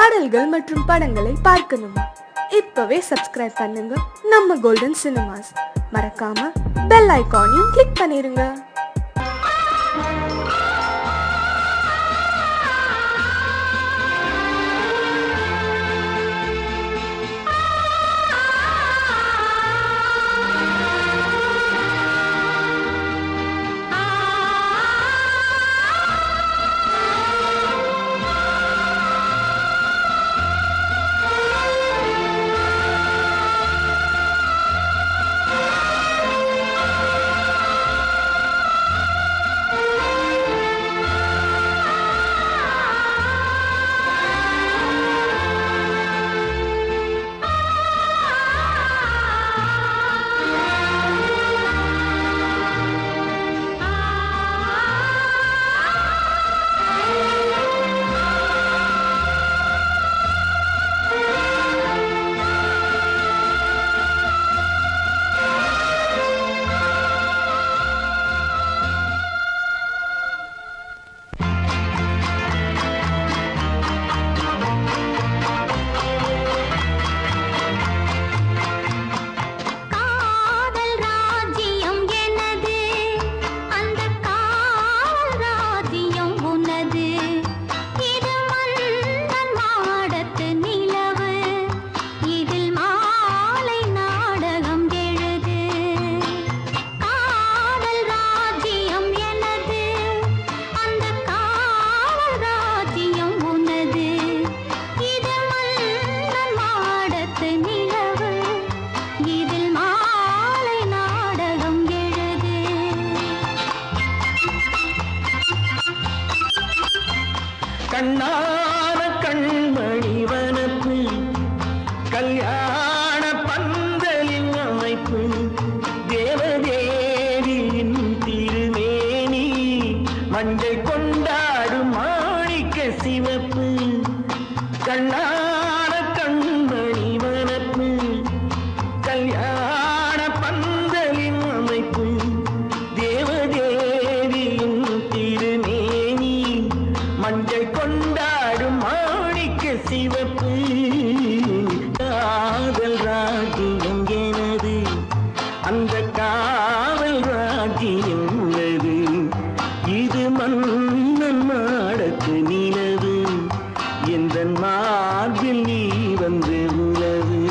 பாடல்கள் மற்றும் படங்களை பார்க்கணுமா? இப்பவே சப்ஸ்கிரைப் பண்ணுங்க நம்ம கோல்டன் சினிமாஸ். மறக்காம பெல் ஐகானையும் கிளிக் பண்ணிருங்க. கண்ணான கண்மணி வனப்பு கல்யாண பந்தலின் அமைப்பு தேவதேவியின் திருமேனி மஞ்சள் கொண்டாடும் மாணிக்க சிவப்பு. கண்ணான கண்மணி வனப்பு கல்யாண பந்தலின் அமைப்பு தேவதேவியின் திருமேனி மஞ்சள் கொண்டாடும் மாணிக்க சிவப்பு. காதல் ராஜ்யம் எனது, அந்த காவல் ராஜ்யம் உள்ளது. இது மன்னன் மாடத்து நிலவு, எந்த மார்பில் நீ வந்து உலவு.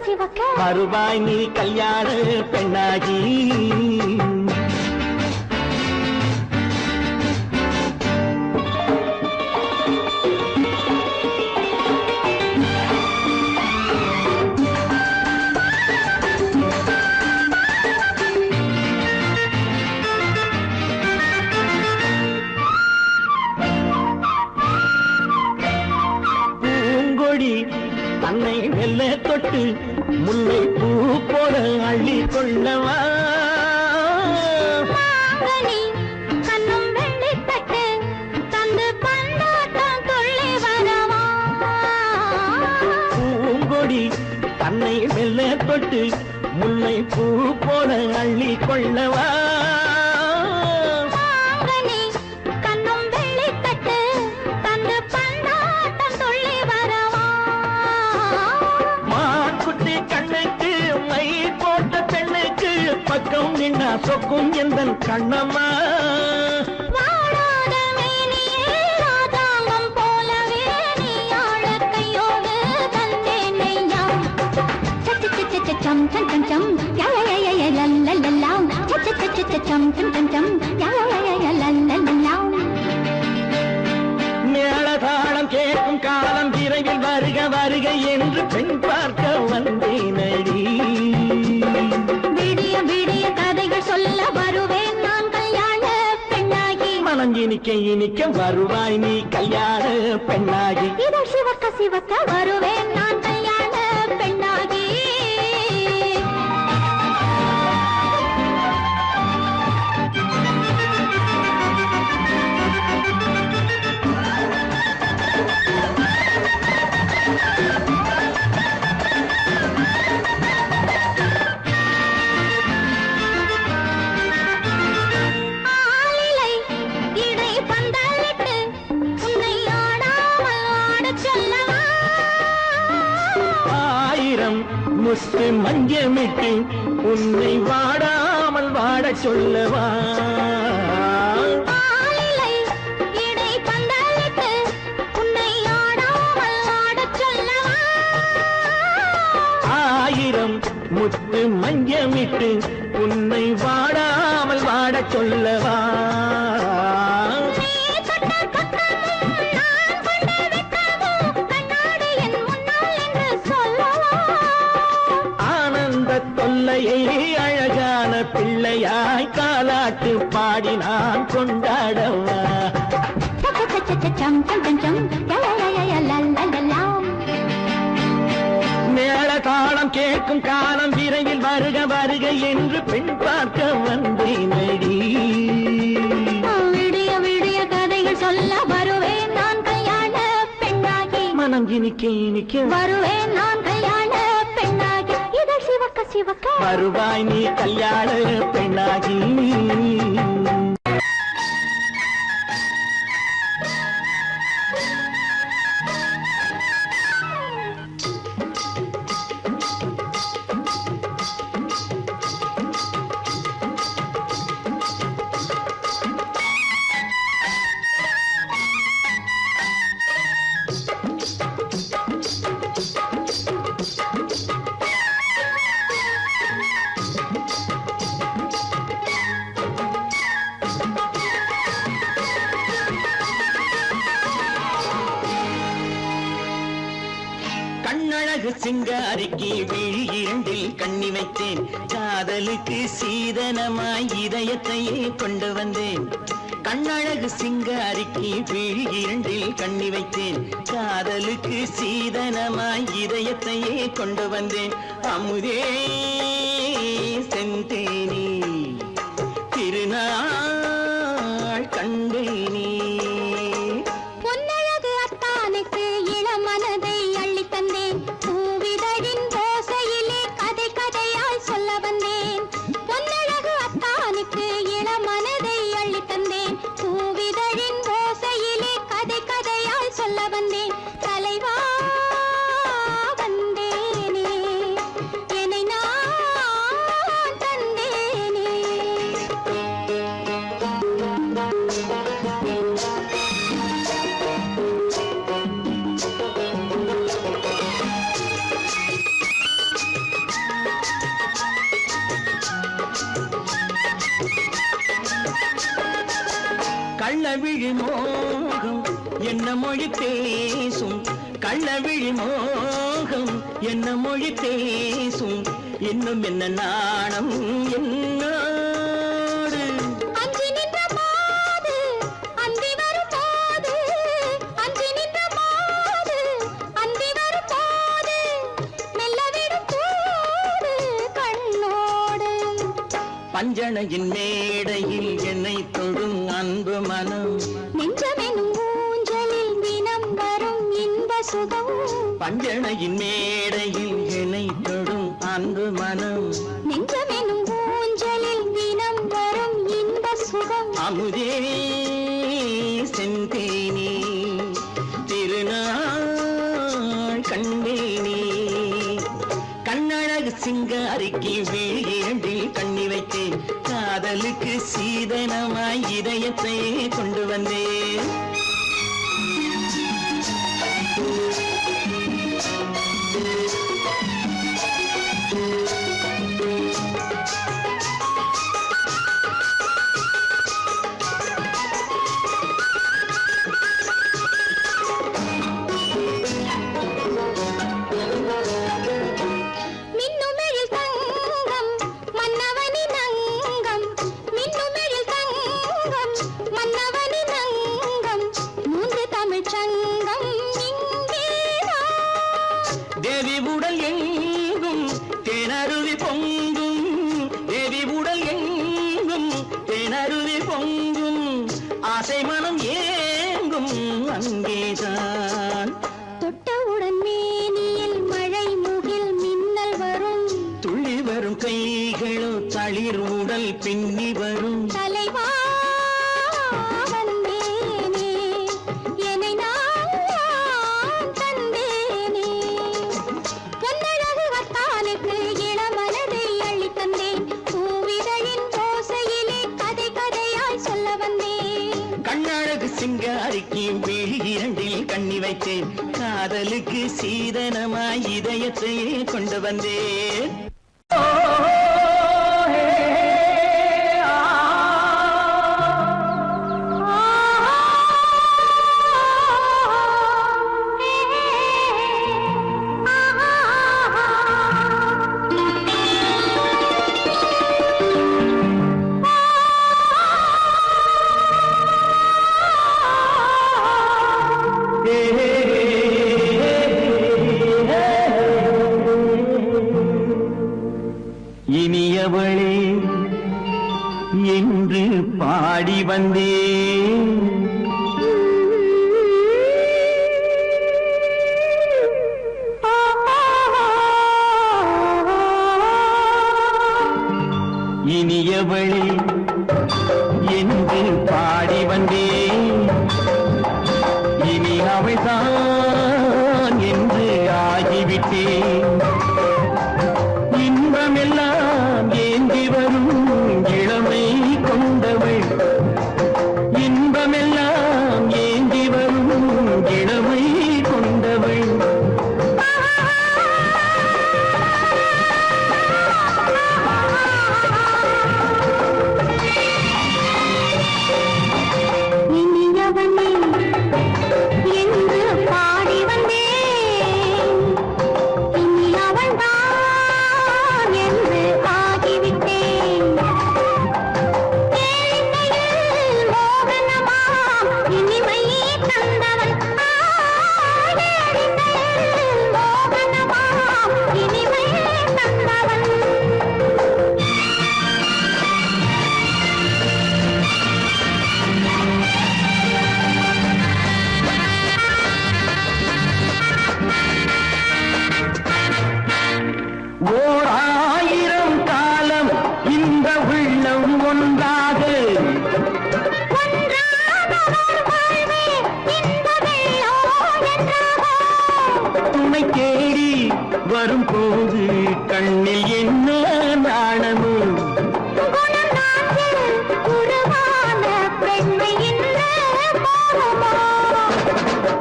சிவக்க வருவாய் நீ கல்யாண பெண்ணாகி. தன்னை வெல்ல தொட்டு முல்லை பூ போல அள்ளி கொள்ளவா கண்ணும் வெள்ளி தட்டு தந்து பந்தாட்டம் துள்ளி வரவா. பூங்கொடி தன்னை வெல்ல தொட்டு முல்லை பூ போல அள்ளி கொள்ளவா. பக்கம் நின்னா சொக்கும் எந்தன் கண்ணம்மா. வாழாத மேனியே ராஜாங்கம் போலவே நீ ஆழ கையோடு தந்தேன் நெய்யாம். சச்ச சச்ச சம் சம் சம் சம் யய லல்லல்லாம். சச்ச சச்ச சம் சம் சம் சம் யய லல்லல்லாம். மேளதாளம் கேட்கும் காலம் விரைவில் வருக வருக என்று பெண் பார்க்க வந்தேனடி. விடிய விடிய கதைகள் சொல்ல வருவேன் நான் கல்யாண பெண்ணாகி. மனம் இனிக்க இனிக்க வருவாய் நீ கல்யாண பெண்ணாகி. இதழ் சிவக்க சிவக்க வருவேன் நான் கல்யாண பெண்ணாகி. முத்து மஞ்சமிட்டு உன்னை வாடாமல் வாட சொல்லவா. ஆயிரம் முத்து மஞ்சமிட்டு உன்னை வாடாமல் வாட சொல்லவா. தொல்லையை அழகான பிள்ளையாய் காலாட்டு பாடி நான் கொண்டாடவா. மேள தாளம் கேட்கும் காலம் விரைவில் வருக வருக என்று பெண் பார்க்க வந்தேனடி. விடிய விடிய கதைகள் சொல்ல வருவேன் நான் கல்யாண பெண்ணாகி. மனம் இனிக்க இனிக்க வருவேன் நான் கல்யாண பெண்ணாகி. இதழ் சிவக்க சிவக்க வருவாய் நீ கல்யாண பெண்ணாகி. கண்ணழகு சிங்காரிக்கு விழி இரண்டில் கண்ணி வைத்தேன். காதலுக்கு சீதனமாய் இதயத்தையே கொண்டு வந்தேன். கண்ணழகு சிங்காரிக்கு விழி இரண்டில் கண்ணி வைத்தேன். காதலுக்கு சீதனமாய் இதயத்தையே கொண்டு வந்தேன். அமுதே செந்தேனே திருநாள் கண்டேனே. பொன்னழகு அத்தானுக்கு இளமனதை அள்ளி தந்தேன். பூவிதழின் ஓசையிலே கதை கதையாய் சொல்ல வந்தேன். பொன்னழகு அத்தானுக்கு இளமனதை அள்ளி தந்தேன். பூவிதழின் ஓசையிலே கதை கதையாய் சொல்ல வந்தேன். தலைவா வந்தேனே என்னை நான் தந்தேனே. கள்ளவிழி மோகம் என்ன மொழி பேசும் கள்ளவிழி மோகம் என்ன மொழி பேசும் இன்னும் என்ன நாணம் என்னோடு அஞ்சி நின்ற மாது அந்தி வரும் போது அஞ்சி நின்ற மாது அந்தி வரும் போது மெல்ல விடும் போது கண்ணோடு பஞ்சணையின் மேடையில் என்னை தொடும் அன்பு மனம் நெஞ்சமெனும் ஊஞ்சலில் தினம் வரும் இன்ப சுகம் பஞ்சணையின் மேடையில் என்னை தொடும் அன்பு மனம் நெஞ்சமெனும் ஊஞ்சலில் தினம் வரும் இன்ப சுகம் அமுதே செந்தேனே திருநாள் கண்டேனே கண்ணழகு சிங்காரிக்கு வீழிரண்டில் கண்ணி வைத்தேன் காதலுக்கு சீதனமாய் இதயத்தை கொண்டு வந்தேன் மின்னுமெழில் தங்கம் மன்னவனின் அங்கம் மின்னுமெழில் தங்கம் மன்னவனின் அங்கம் மூன்று தமிழ்ச் சங்கம் இங்கேதான் தேவி உடல் எங்கும் தேனருவி பொங்கும் தேவி உடல் எங்கும் தேனருவி பொங்கும் ஆசை மனம் ஏங்கும் அங்கேதான் தொட்டவுடன் மேனியில் மழை முகில் மின்னல் வரும் துள்ளி வரும் கைகளோ தளிர் உடல் பின்னி வரும் தலைவா வந்தேனே என்னை நான் தந்தேனே பொன்னழகு வத்தானுக்கு இளமனதை அள்ளித் தந்தேன் பூவிதழின் ஓசையிலே கதை கதையாய் சொல்ல வந்தேன் கண்ணழகு சிங்காரிக்கு விழி இரண்டில் கண்ணி வைத்தேன் காதலுக்கு சீதனமாய் இதயத்தையே கொண்டு வந்தேன் இனியவளே என்று பாடி வந்தேன் இனியவளே என்று பாடி வந்தேன் இனி அவள்தான் என்று ஆகிவிட்டேன் இன்பமெல்லாம் ஏந்தி வரும் இளமை கொண்டவள் இன்பமெல்லாம் ஏந்தி வரும் இளமை கொண்டவள் இனியவனே என்று பாடி வந்தேன் இனி அவள்தான் என்று ஆகிவிட்டேன் கேளிக்கையில் மோகனமாம் இனிமை தந்தவள் கேளிக்கையில் மோகனமாம் இனிமை தந்தவள் ஓர் ஆயிரம் காலம் இந்த உள்ளம் ஒன்றாக துணை தேடி வரும்போது கண்ணில் என்ன நாணமும்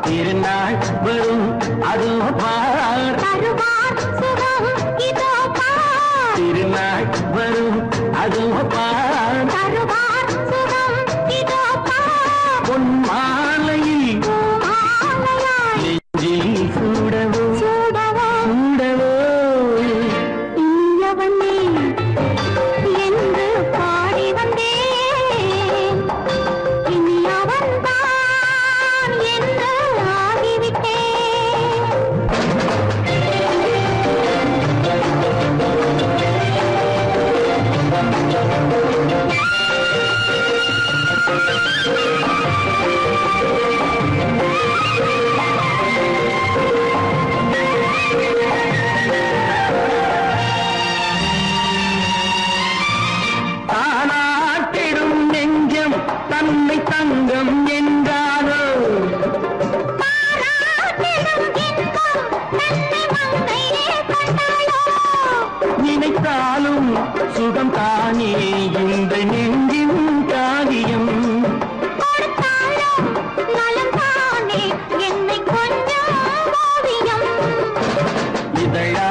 திருநாள் வரும் அதோ பார் சுகம் இதோ பார்த்தாலும் சுகம் தானே இந்த நெஞ்சின் காரியம். இதழா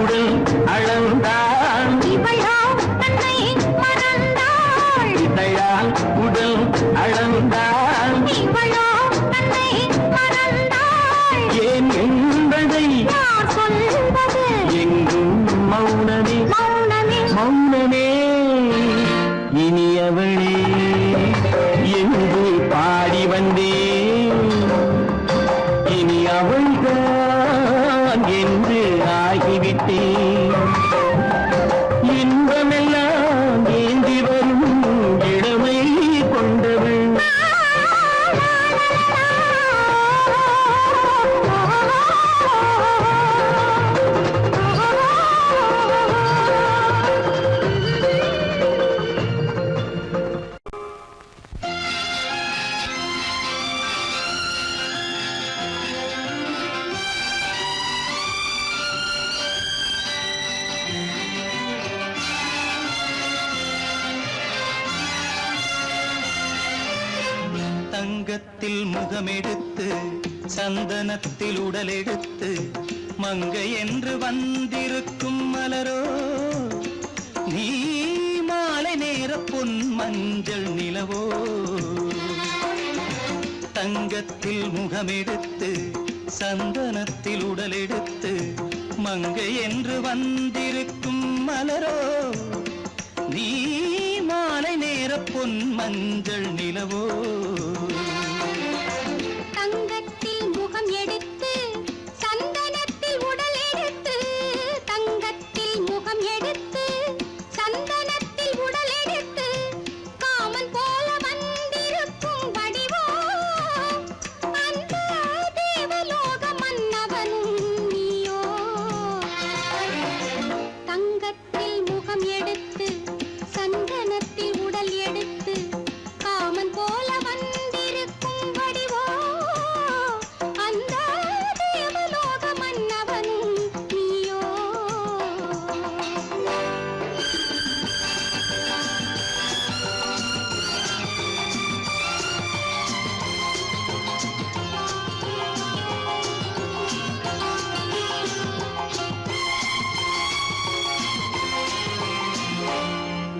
உடல் அளந்தாள், இதழால் உடல் அளந்தாள், ஏன் என்பதை எங்கும் மௌனமே மௌனமே. இனியவளே என்று பாடி வந்தேன், இனி அவள்தான் என்று ஆகிவிட்டேன். இன்பமெல்லாம் ஏந்தி வரும் இளமை கொண்டவள். தங்கத்தில் முகமெடுத்து சந்தனத்தில் உடலெடுத்து மங்கை என்று வந்திருக்கும் மலரோ, நீ மாலை நேர பொன் மஞ்சள் நிலவோ. தங்கத்தில் முகமெடுத்து சந்தனத்தில் உடலெடுத்து மங்கை என்று வந்திருக்கும் மலரோ, நீ மாலை நேர பொன் மஞ்சள் நிலவோ. தங்கத்தில் முகம் எடுத்து சந்தனத்தில் உடல் எடுத்து, தங்கத்தில் முகம் எடுத்து சந்தனத்தில் உடல் எடுத்து காமன் போல வந்திருக்கும் வடிவோ, அந்த தேவலோக மன்னவனும் நீயோ. தங்கத்தில் முகம் எடுத்து சந்தனத்தில் உடல் எடுத்து காமன் போல வந்திருக்கும் வடிவோ, அந்த தேவலோக மன்னவனும் நீயோ.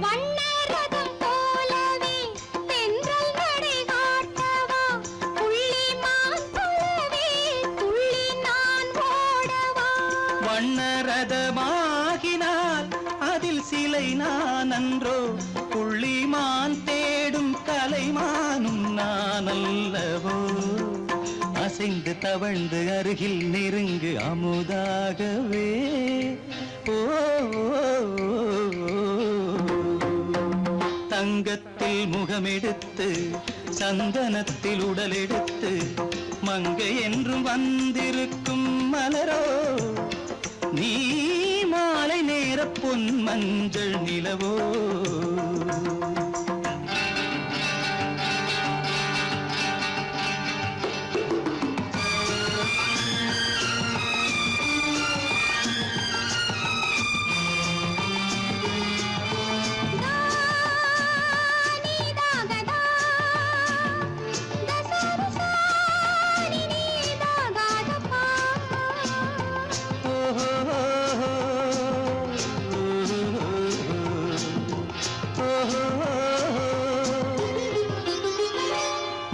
வண்ணரதம் போலவே தென்றல் நடை காட்டவா, புள்ளிமான் போலவே துள்ளி நான் ஓடவா. வண்ணரதமாகினால் அதில் சிலை நான் அன்றோ, புள்ளிமான் தேடும் கலைமானும் நான் அல்லவோ. அசைந்து தவழ்ந்து அருகில் நெருங்கு அமுதாகவே. ஓ, தங்கத்தில் முகமெடுத்து சந்தனத்தில் உடலெடுத்து மங்கை என்றும் வந்திருக்கும் மலரோ, நீ மாலை நேர பொன் மஞ்சள் நிலவோ.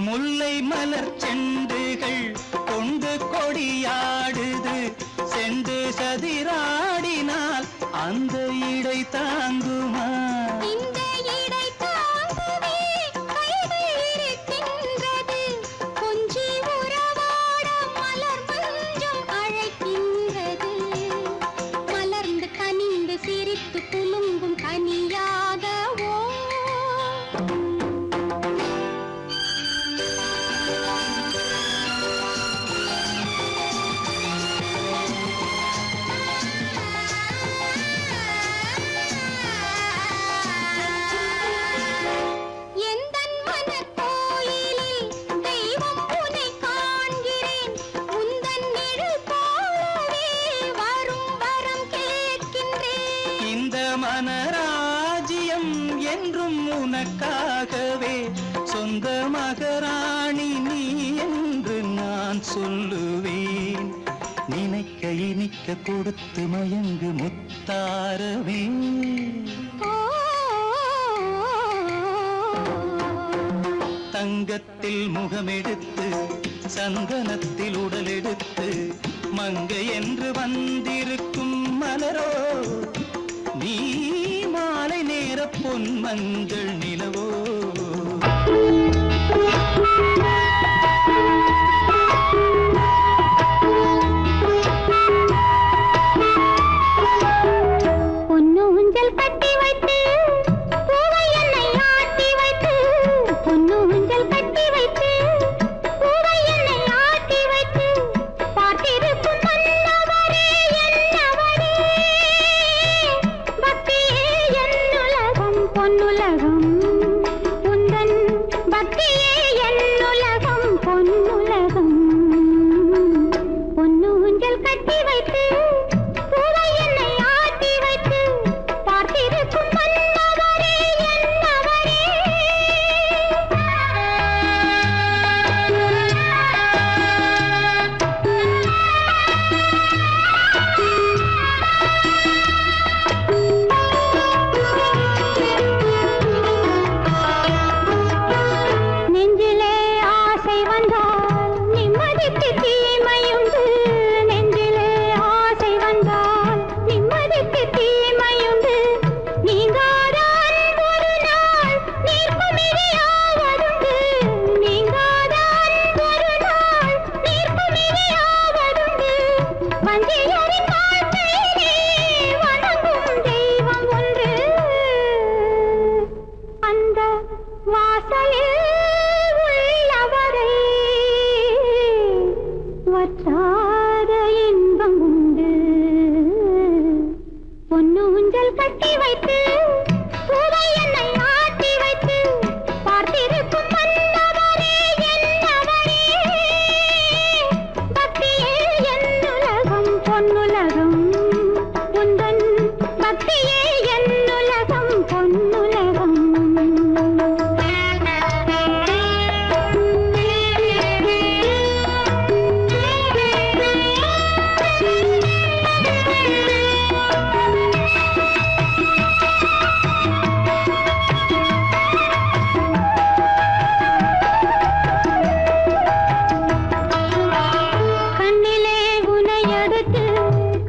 முல்லை மலர் செண்டுகள் கொண்டு கொடியாடுது, செண்டு சதிராடினால் அந்த இடை தாங்குமா. இந்த இடை தாங்குவே கைகள் இருக்கின்றது, கொஞ்சி உறவாட மலர் மஞ்சம் அழைக்கின்றது. மலர்ந்து கனிந்து சிரித்து குலுங்கும் கனியாகவோ. எந்தன் மனக்கோயிலில் தெய்வம் உன்னை காண்கிறேன், உந்தன் நிழல் போலவே வரும் வரம் கேட்கின்றேன். இந்த மனராஜ்யம் என்றும் உனக்காகவே சொந்த மகராணி நீ என்று நான் சொல்லுவேன். நினைக்க இனிக்க கொடுத்து மயங்கு முத்தாரவே. தங்கத்தில் முகமெடுத்து சந்தனத்தில் உடலெடுத்து மங்கை என்று வந்திருக்கும் மலரோ நீ மாலை நேர பொன் மஞ்சள் நிலவோ. பொன்னூஞ்சல் கட்டி வைத்து பூவை என்னை ஆட்டி வைத்து பொன்னூஞ்சல் கட்டி வைத்து பூவை என்னை ஆட்டி வைத்து பார்த்திருக்கும் மன்னவரே என்னவரே பக்தியே என்னுலகம் பொன்னுலகம் உந்தன் பக்தியே என்னுலகம் பொன்னுலகம். பொன்னூஞ்சல் கட்டி வைத்து பூவை என்னை ஆட்டி வைத்து பார்த்திருக்கும் மன்னவரே என்னவரே. நெஞ்சிலே ஆசை வந்தால் நிம்மதிக்கு தீமையுண்டு. நெஞ்சிலே ஆசை வந்தால் நிம்மதிக்கு தீமையுண்டு. நீங்காத அன்பொரு நாள் நீர்க்குமிழியாவதுண்டு. நீங்காத அன்பொரு நாள் நீர்க்குமிழியாவதுண்டு. வஞ்சியரின் வாழ்க்கையிலே வணங்கும் தெய்வம் ஒன்று. அந்த வாசலில் உள்ளவரை வற்றாத இன்பம் உண்டு. பொன்னூஞ்சல் கட்டி வைத்து பூவை என்னை ஆட்டி வைத்து பார்த்திருக்கும் மன்னவரே என்னவரே பக்தியே என்னுலகம் பொன்னுலகம் உந்தன் பக்தியே என்னுலகம் பொன்னுலகம். கண்ணிலே உனை எடுத்து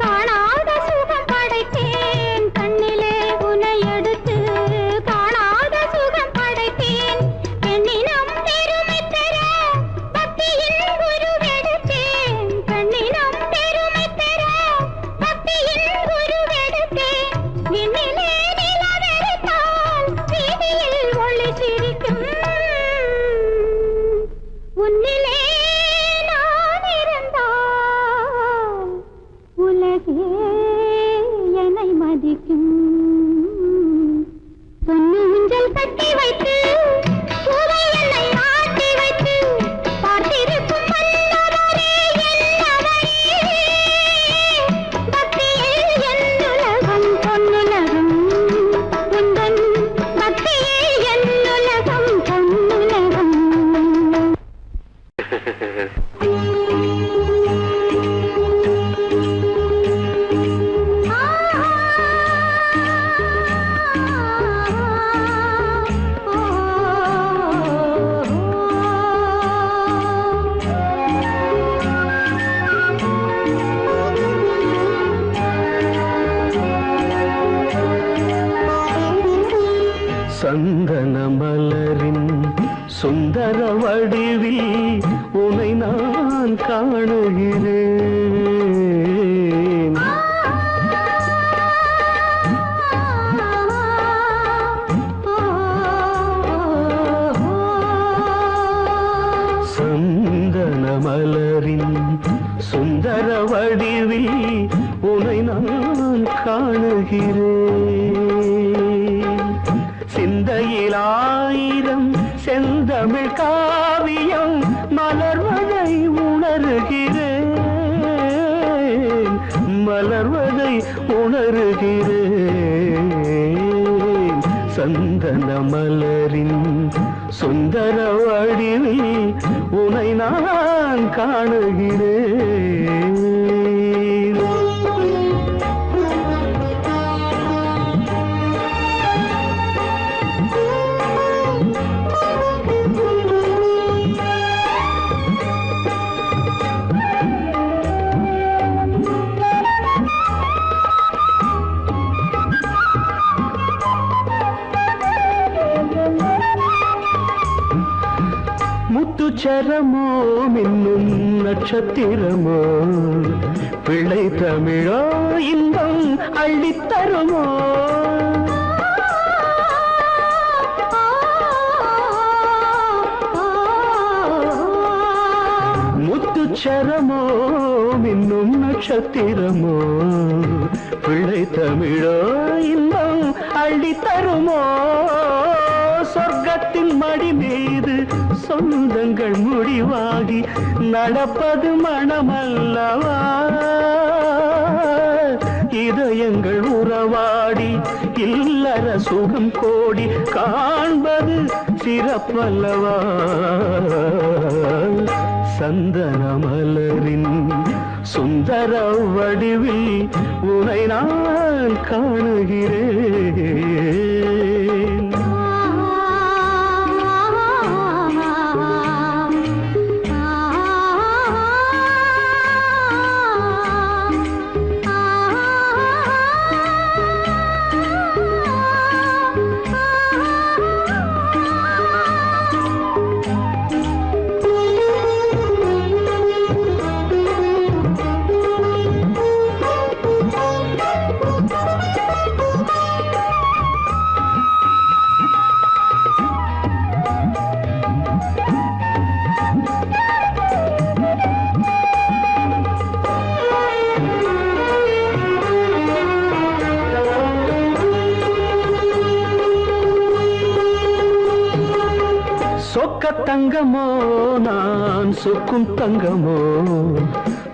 காணாத சுகம் படைத்தேன். கண்ணிலே உனை எடுத்து காணாத சுகம் படைத்தேன். பெண்ணினம் பெருமை பெற பக்தியின் குருவெடுத்தேன். பெண்ணினம் பெருமை பெற பக்தியின் குருவெடுத்தேன். விண்ணிலே நிலவெடுத்தால் வீதியில் ஒளி சிரிக்கும். உன்னிலே நான் இருந்தால் உலகே என்னை மதிக்கும். பொன்னூஞ்சல் கட்டி வைத்து பூவை என்னை ஆட்டி வைத்து பார்த்திருக்கும் மன்னவரே என்னவரே பக்தியே என்னுலகம் பொன்னுலகம் உந்தன் பக்தியே என்னுலகம் பொன்னுலகம். சந்தன மலரின் சுந்தர வடிவில் உனை நான் காணுகிறேன். சந்தன மலரின் சுந்தர வடிவில் உனை நான் காணுகிறேன். சிந்தையில் ஆயிரம் செந்தமிழ் காவியம் மலர்வதை உணர்கிறேன். மலர்வதை உணர்கிறேன். சந்தன மலரின் சுந்தர வடிவில் உனை நான் காணுகிறேன். முத்துச்சரமோ மின்னும் நட்சத்திரமோ பிள்ளை தமிழோ இன்பம் அள்ளித்தருமோ. முத்துச்சரமோ மின்னும் நட்சத்திரமோ பிள்ளை தமிழோ இன்பம் அள்ளித்தருமோ. சொர்க்கத்தின் மடி மீது சொந்தங்கள் முடிவாகி நடப்பது மனமல்லவா. இதயங்கள் உறவாடி இல்லற சுகம் கோடி காண்பது சிறப்பல்லவா. சந்தன மலரின் சுந்தர வடிவில் உனை நான் காணுகிறேன். சொக்க தங்கமோ நான் சொக்கும் தங்கமோ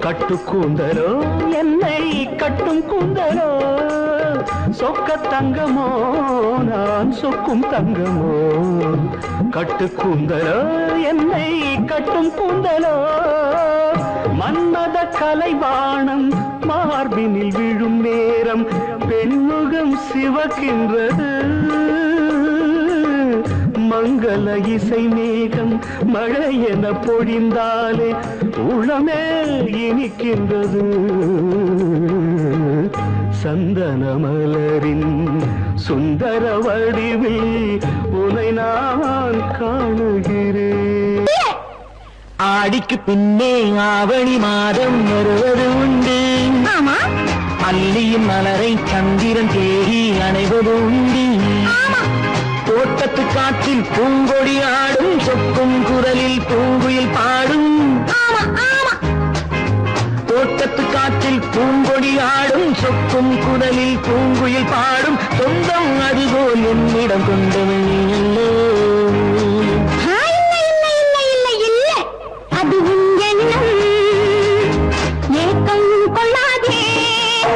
கட்டு கூந்தலோ என்னை கட்டும் கூந்தலோ. சொக்க தங்கமோ நான் சொக்கும் தங்கமோ கட்டு கூந்தலோ என்னை கட்டும் கூந்தலோ. மன்மத கலைவாணம் மார்பினில் விழும் நேரம் பெண்முகம் சிவக்கின்றது. மங்கள இசை மேகம் மழை என பொழிந்தாலே உளமே இனிக்கின்றது. சந்தன மலரின் சுந்தர வடிவில் உனை நான் காணுகிறேன். ஆடிக்கு பின்னே ஆவணி மாதம் வருவது உண்டு. அல்லியின் மலரை சந்திரன் தேடி அணைவது உண்டு. தோட்டத்து காற்றில் பூங்கொடி ஆடும் சொக்கும் குரலில் பூங்குயில் பாடும். தோட்டத்து காற்றில் பூங்கொடி ஆடும் சொக்கும் குரலில் பூங்குயில் பாடும். சொந்தம் அதுபோல் என்னிடம் கொண்டவள் நீ அல்லோ. அது உன் எண்ணம். ஏக்கம் கொள்ளாதே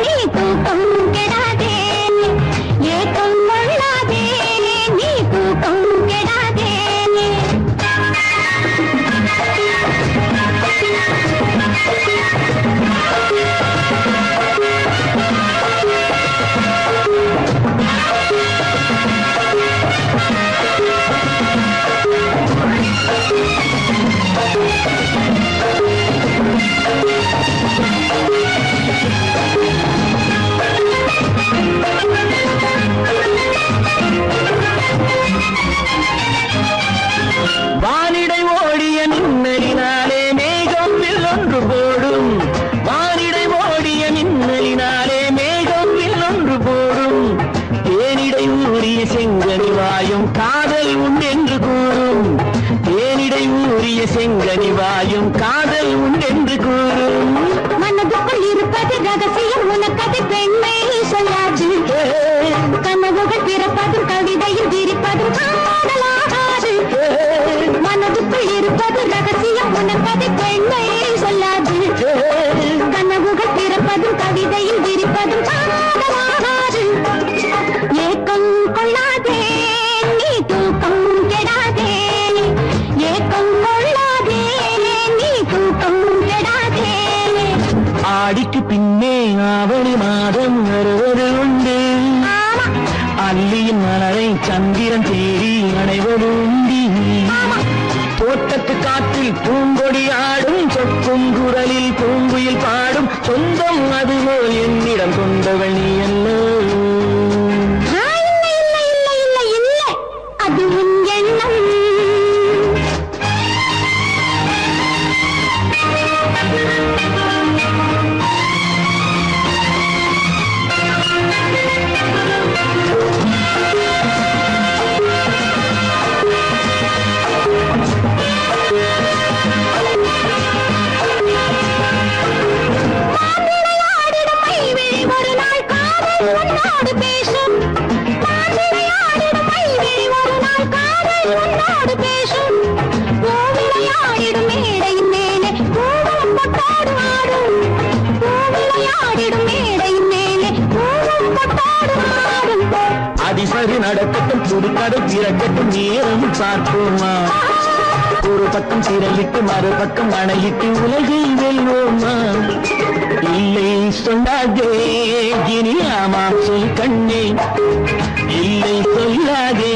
நீ தூக்கம் கெடாதே. ஏக்கம் கொள்ளாதே நீ தூக்கம் கெடாதே. வானிடை ஓடிய மின்னலினாலே மேகம் வில்லொன்று போடும். வானிடை ஓடிய மின்னலினாலே மேகம் வில்லொன்று போடும். தேனிடை ஊறிய செங்கனி வாயும் காதல் உண்டென்று கூறும். தேனிடை ஊறிய செங்கனி வாயும் காதல் உண்டென்று கூறும். மனதுக்குள் இருப்பது ரகசியம் உனக்கது பெண்மை சொல்லாது. கனவுகள் பிறப்பதும் கவிதையில் விரிப்பதும் காதலாகாது. மனதுக்குள் இருப்பது ரகசியம் உனக்கது பெண்மை சொல்லாது. கனவுகள் பிறப்பதும் கவிதையில் விரிப்பதும் காதலாகாது. ஏக்கம் கொள்ளாதே காற்றில் பூங்கொடி ஆடும் சொக்கும் குரலில் பூங்குயில் பாடும் சொந்தம் அதுபோல் என்னிடம் கொண்டவள் நீ அல்ல. அது உன் எண்ணம். ஒரு நாள் காதல் உன்னோடு பேசும். ஒரு நாள் காதல் உன்னோடு பேசும். பூவிளையாடிடும் மேடையின் மேலே பூவும் பொட்டாடு ஆடும். பூவிளையாடிடும் மேடையின் மேலே பூவும் பொட்டாடு ஆடும். அதிசரி நடக்கட்டும் புதுக்கதை திறக்கட்டும் நேரம் பார்ப்போமா. ஒரு பக்கம் சிறையிட்டு மறுபக்கம் அணையிட்டு உலகை வெல்வோமா. இல்லை சொல்லாதே இனி ஆமாம் சொல் கண்ணே. இல்லை சொல்லாதே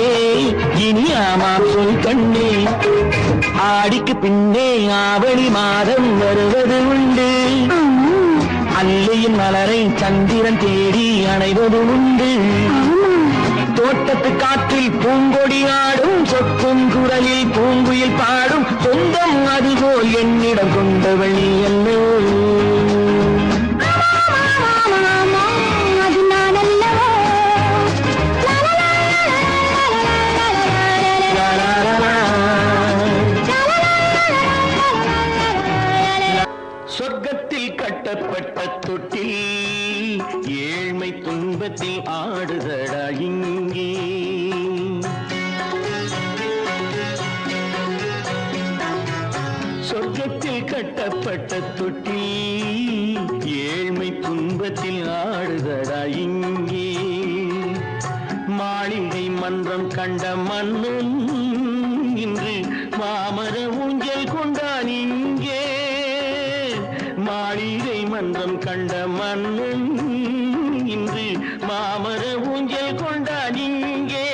இனி ஆமாம் சொல் கண்ணே. ஆடிக்கு பின்னே ஆவணி மாதம் வருவது உண்டு. அல்லையின் மலரை சந்திரன் தேடி அணைவது உண்டு. தோட்டத்து காற்றில் பூங்கொடி ஆடும் சொக்கும் குரலில் பூங்குயில் பாடும் சொந்தம் அதுபோல் என்னிடம் கொண்டவள் நீ அல்ல. அது நான் அல்லவோ. சொர்க்கத்தில் கட்டப்பட்ட தொட்டில் ஏழ்மை துன்பத்தில் ஆடுதடா இங்கே. சொர்க்கத்தில் கட்டப்பட்ட தொட்டில் ஏழ்மை துன்பத்தில் ஆடுதடா இங்கே. மாளிகை மன்றம் கண்ட மன்னன் இன்று மாமர ஊஞ்சல் கொண்டான் இங்கே. மாளிகை மன்றம் கண்ட மன்னன் இன்று மாமர ஊஞ்சல் கொண்டான் இங்கே.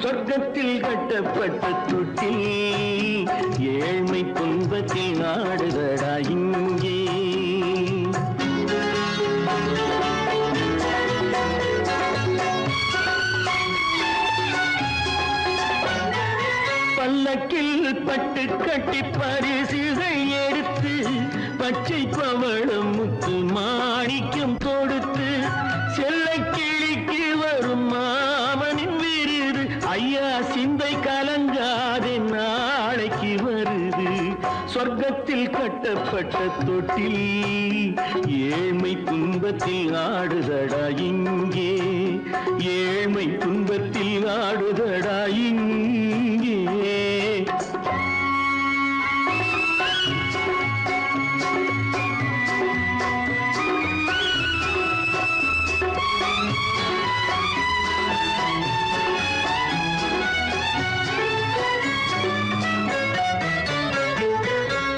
சொர்க்கத்தில் கட்டப்பட்ட தொட்டில் ஏழ்மை துன்பத்தில் ஆடுதடா இங்கே. பல்லக்கில் பட்டு கட்டி பரிசுகள் எடுத்து பச்சை பவளம் முத்து மாணிக்கம் கொடுத்து செல்ல கிளிக்கு வரும் மாமனின் விருது. ஐயா சிந்தை கலங்காதே நாளைக்கு வருது. சொர்க்கத்தில் கட்டப்பட்ட தொட்டில் ஏழ்மை துன்பத்தில் ஆடுதடா இங்கே. ஏழ்மை துன்பத்தில் ஆடுதடா இங்கே.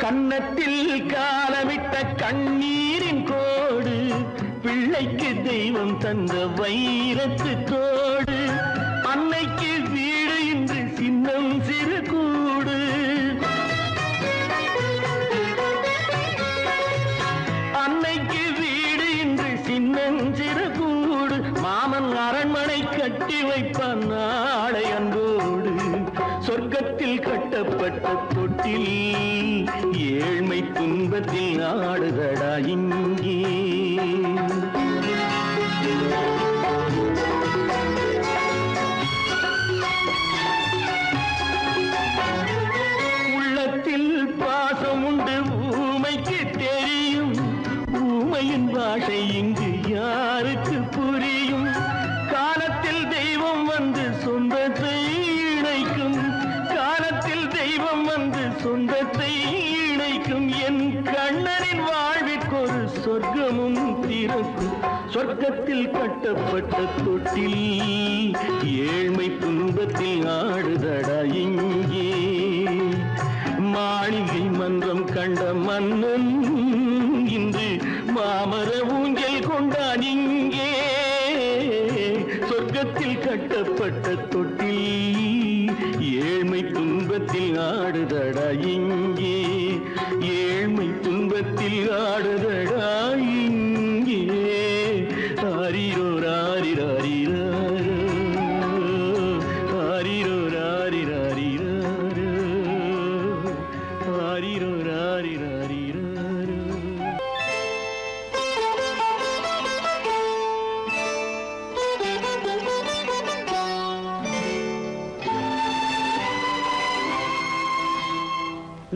கன்னத்தில் காலமிட்ட கண்ணீரின் கோடு பிள்ளைக்கு தெய்வம் தந்த வைரத்து தோடு. அன்னைக்கு வீடு இன்று சின்னம் சிறு கூடு. அன்னைக்கு வீடு இன்று சின்னம் சிறு கூடு. மாமன் அரண்மனை கட்டி வைப்பான் நாளை அன்போடு. சொர்க்கத்தில் கட்டப்பட்ட தொட்டில் ஏழ்மை துன்பத்தில் ஆடுதடா இங்கே. உள்ளத்தில் பாசம் உண்டு ஊமைக்கு தெரியும். ஊமையின் பாஷை இங்கு யாருக்கு புரியும். காலத்தில் தெய்வம் வந்து சொந்தத்தை இணைக்கும். காலத்தில் தெய்வம் வந்து சொந்தத்தை இணைக்கும். என் கண்ணனின் வாழ்விற்கொரு சொர்க்கமும் திறக்கும். சொர்க்கத்தில் கட்டப்பட்ட தொட்டில் ஏழ்மை துன்பத்தில் ஆடுதடா இங்கே. மாளிகை மன்றம் கண்ட மன்னன் இன்று மாமர ஊஞ்சல் கொண்டான் இங்கே. சொர்க்கத்தில் கட்டப்பட்ட தொட்டில் ஏழ்மை துன்பத்தில் இன்பத்தில் ஆடுதடா இங்கே, ஏழ்மை துன்பத்தில் ஆடுதடா இங்கே. ஆரிரோ ராரிராரிரோ, ஆரிரோ ராரிராரிரோ, ஆரிரோ ராரிராரிரோ.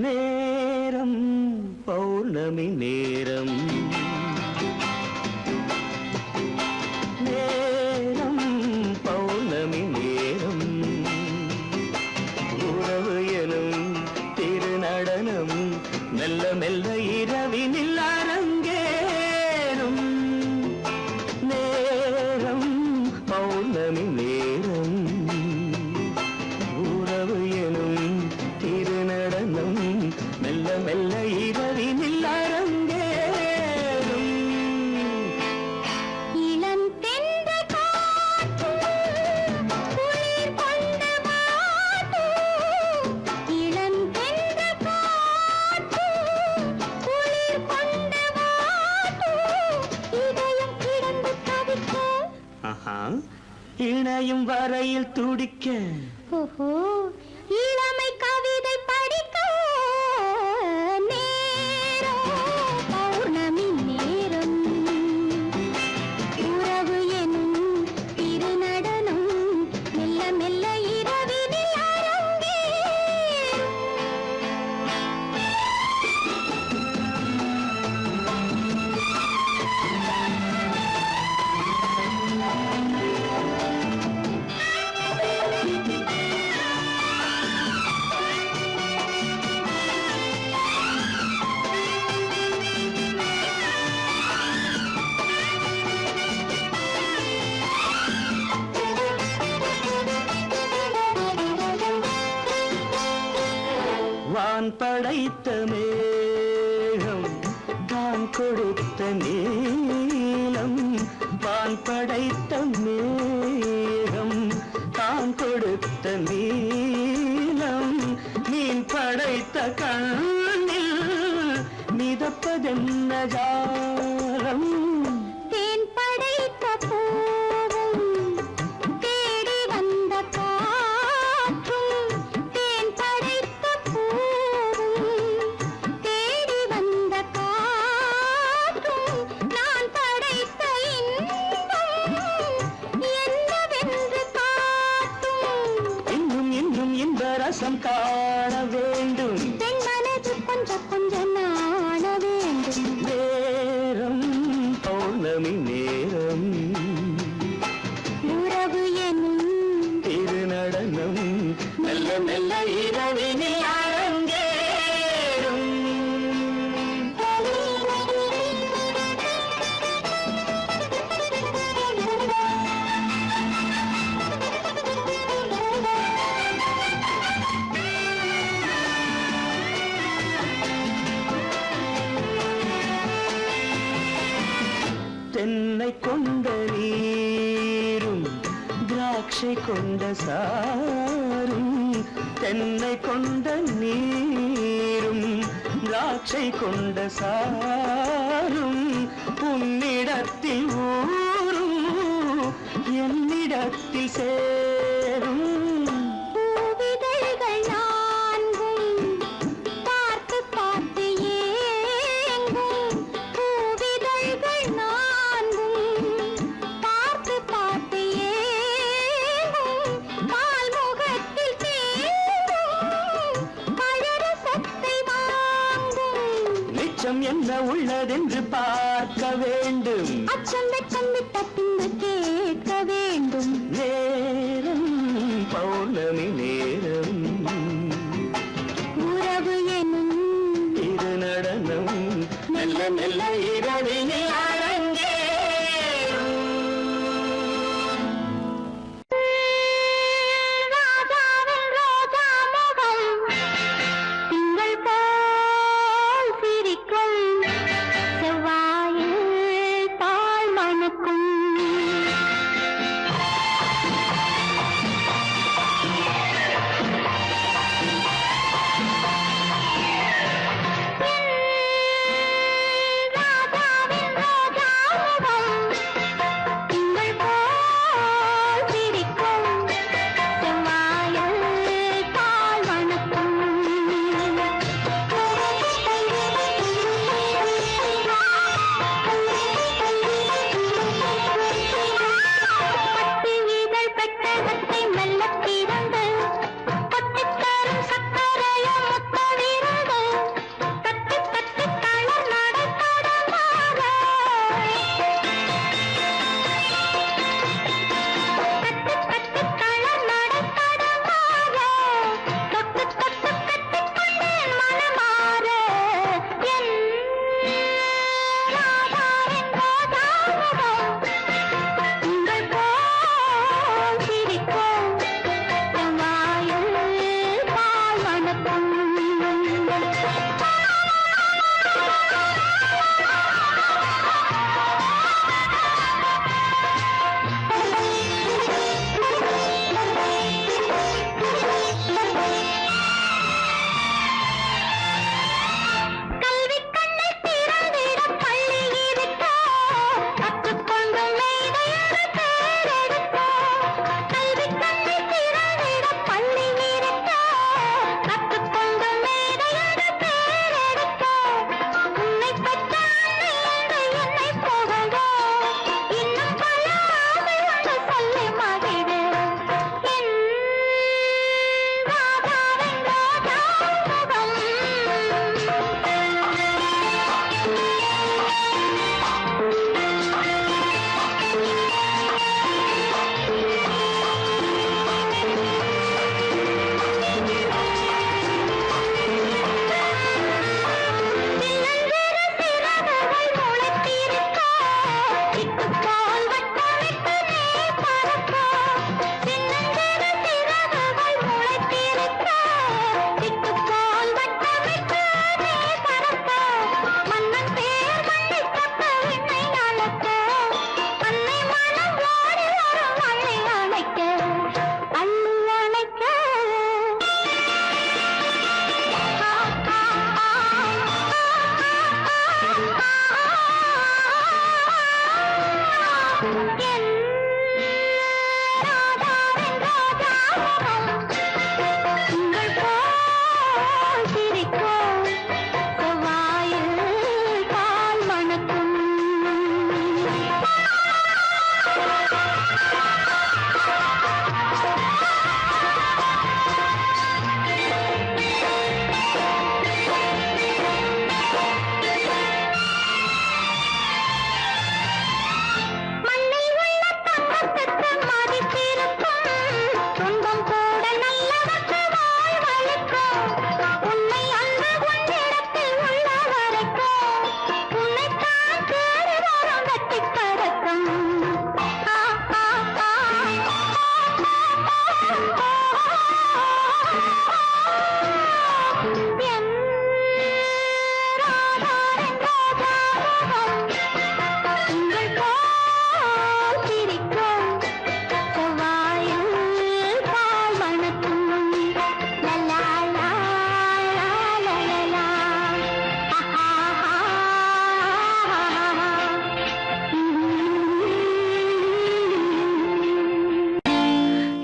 நேரம் பௌர்ணமி நேரம், நேரம் பௌர்ணமி நேரம், உறவு எனும் திருநடனம் மெல்ல மெல்ல இரவினில் அரங்கேறும். நேரம் பௌர்ணமி நேரம், உறவு எனும் திருநடனம் மெல்ல மெல்ல இரவினில் அரங்கேறும். இளம் தென்றல் காற்றும் குளிர் கொண்ட வாட்டும், இளம் தென்றல் காற்றும் குளிர் கொண்ட வாட்டும், இதயம் கிடந்து தவிக்க, ஆஹா, இணையும் வரையில் துடிக்க, ஓஹோ, இளமை கவிதை படிக்க. நேரம் பௌர்ணமி நேரம், உறவு எனும் திருநடனம் மெல்ல மெல்ல இரவினில் அரங்கேறும். வான் படைத்த மேகம் தான் கொடுத்த நீலம், வான் படைத்த மேகம் தான் கொடுத்த நீலம், மீன் படைத்த கண்ணில் மிதப்பதென்ன ஜாலம். தேன் படைத்த பூவும் தேடி வந்த காற்றும், தேன் படைத்த பூவும் தேடி வந்த காற்றும், நான் படைத்த இன்பம் என்னவென்று காட்டும். இன்னும் இன்னும் இந்த ரசம் காண வேண்டும். பெண் மனது கொஞ்சம் கொஞ்சம் நாண வேண்டும். நேரம் பௌர்ணமி நேரம், உறவு எனும் திருநடனம் மெல்ல மெல்ல இரவினில் அரங்கேறும். தென்னை கொண்ட நீரும் திராட்சை கொண்ட சாரும், தென்னை கொண்ட நீரும் திராட்சை கொண்ட சாரும், உன்னிடத்தில் ஊரும் என்னிடத்தில் சேரும். பூவிதழ்கள் நான்கும் பார்த்து பார்த்து ஏங்கும், பூவிதழ்கள் நான்கும் பார்த்து பார்த்து ஏங்கும், பால்முகத்தில் தேங்கும் பழரசத்தை வாங்கும். நிச்சம் என்ன உள்ளதென்று பார்க்க வேண்டும். அச்சம் வெச்சம் விட்ட பின்பு கேட்க வேண்டும். நேரம் பௌர்ணமி நேரம், உறவு எனும் திருநடனம் மெல்ல மெல்ல இரவினில் அரங்கேறும். ராஜாவின் ரோஜா முகம் திங்கள் போல் சிரிக்கும், செவ்வாயில் பால் மணக்கும்.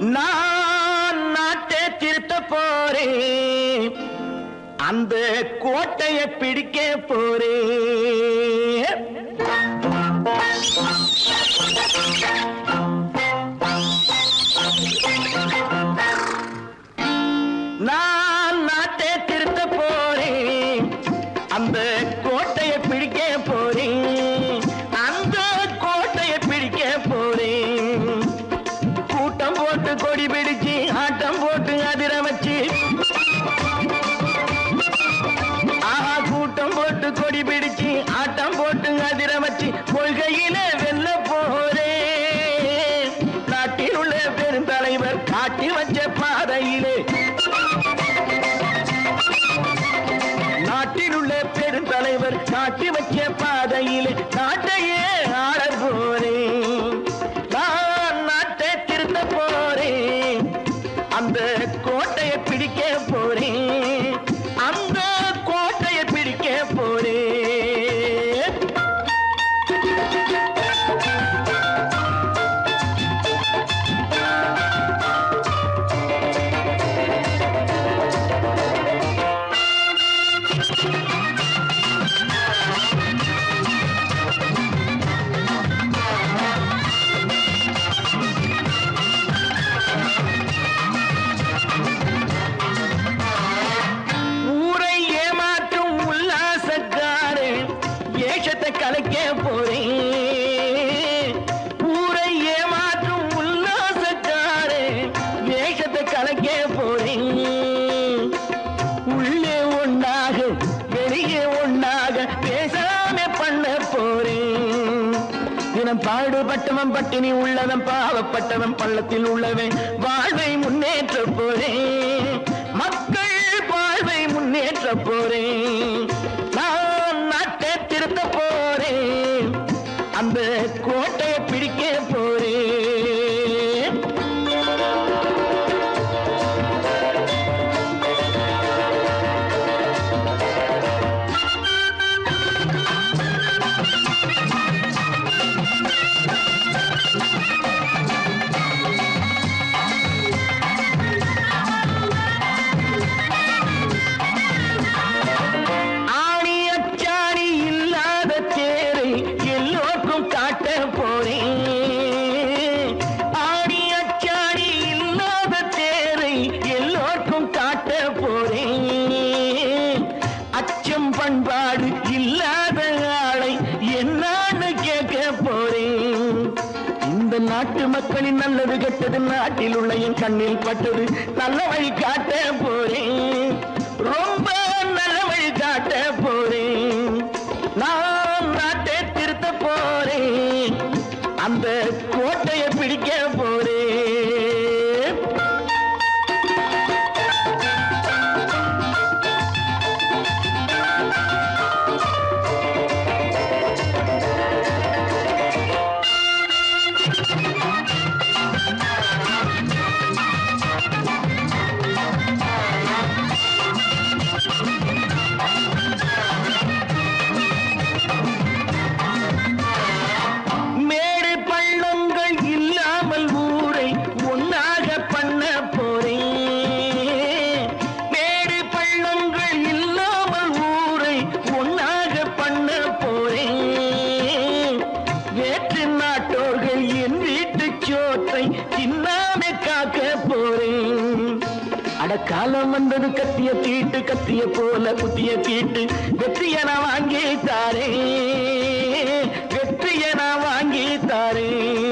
நான் நாட்டை திருத்த போறேன், அந்த கோட்டையை பிடிக்க போறேன். நான் நாட்டை திருத்த போறேன், அந்த கோட்டையை பிடிக்க போறேன், அந்த கோட்டையை பிடிக்க போறேன். கூட்டம் போட்டு கொடி பிடிச்சு ஆட்டம் போட்டு அதிர வச்சு, ஆஹா கூட்டம் போட்டு கொடி பிடிச்சு ஆட்டம் போட்டு அதிர வச்சு கொள்கையில வெல்ல போறேன். நாட்டில் உள்ள பெருந்தலைவர் காட்டி வச்ச பாதையிலே, நாட்டில் உள்ள பெருந்தலைவர் காட்டி வச்ச பாதையிலே நாட்டையே ஆள போறேன். நான் நாட்டை திருத்த போறேன், அந்த கோட்டையை பிடிக்க போறேன், அந்த கோட்டையை பிடிக்க போறேன். ஊரை ஏமாற்றும் உல்லாசக்காரன் ஏஷத்தை கலைக்க போறேன். ஊரை ஏமாற்றும் உல்லாசக்காரன் வேஷத்தை கலைக்க போறேன். உள்ளே ஒண்ணாக வெளியே ஒண்ணாக பேசாம பண்ண போறேன். தினம் பாடுபட்டவன் பட்டினி உள்ளவன் பாவப்பட்டவன் பள்ளத்தில் உள்ளவன் வாழ்வை முன்னேற்ற போறேன். மக்கள் வாழ்வை முன்னேற்ற போறேன். நான் நாட்டை திருத்த போறேன், அந்த கோட்டையை பிடிக்க போறேன். ஆணி அச்சாணி இல்லாத தேரை எல்லோருக்கும் காட்ட போறேன். ஆணி அச்சாணி இல்லாத தேரை எல்லோருக்கும் காட்ட போறேன். அச்சம் பண்பாடு இல்லாத ஆளை என்னான்னு கேட்க போறேன். இந்த நாட்டு மக்களின் நல்லது கெட்டது நாட்டில் உள்ள என் கண்ணில் பட்டது நல்ல வழி காட்ட போறேன். ரொம்ப நல்ல வழி காட்ட போறேன். நான் நாட்டை திருத்த போறேன், அந்த கோட்டையை பிடிக்க போறேன். மேடு பள்ளங்கள் இல்லாமல் ஊரை ஒன்னாக பண்ண போறேன். மேடு பள்ளங்கள் இல்லாமல் ஊரை ஒன்னாக பண்ண போறேன். வேற்று நாட்டோர்கள் என் வீட்டு சோற்றை தின்னாம காக்க போறேன். அடக்காலம் வந்தது கத்திய தீட்டு, கத்திய போல குத்திய தீட்டு வெற்றியை நான் வாங்கி தாரேன், வெற்றியை நான் வாங்கி தாரேன்.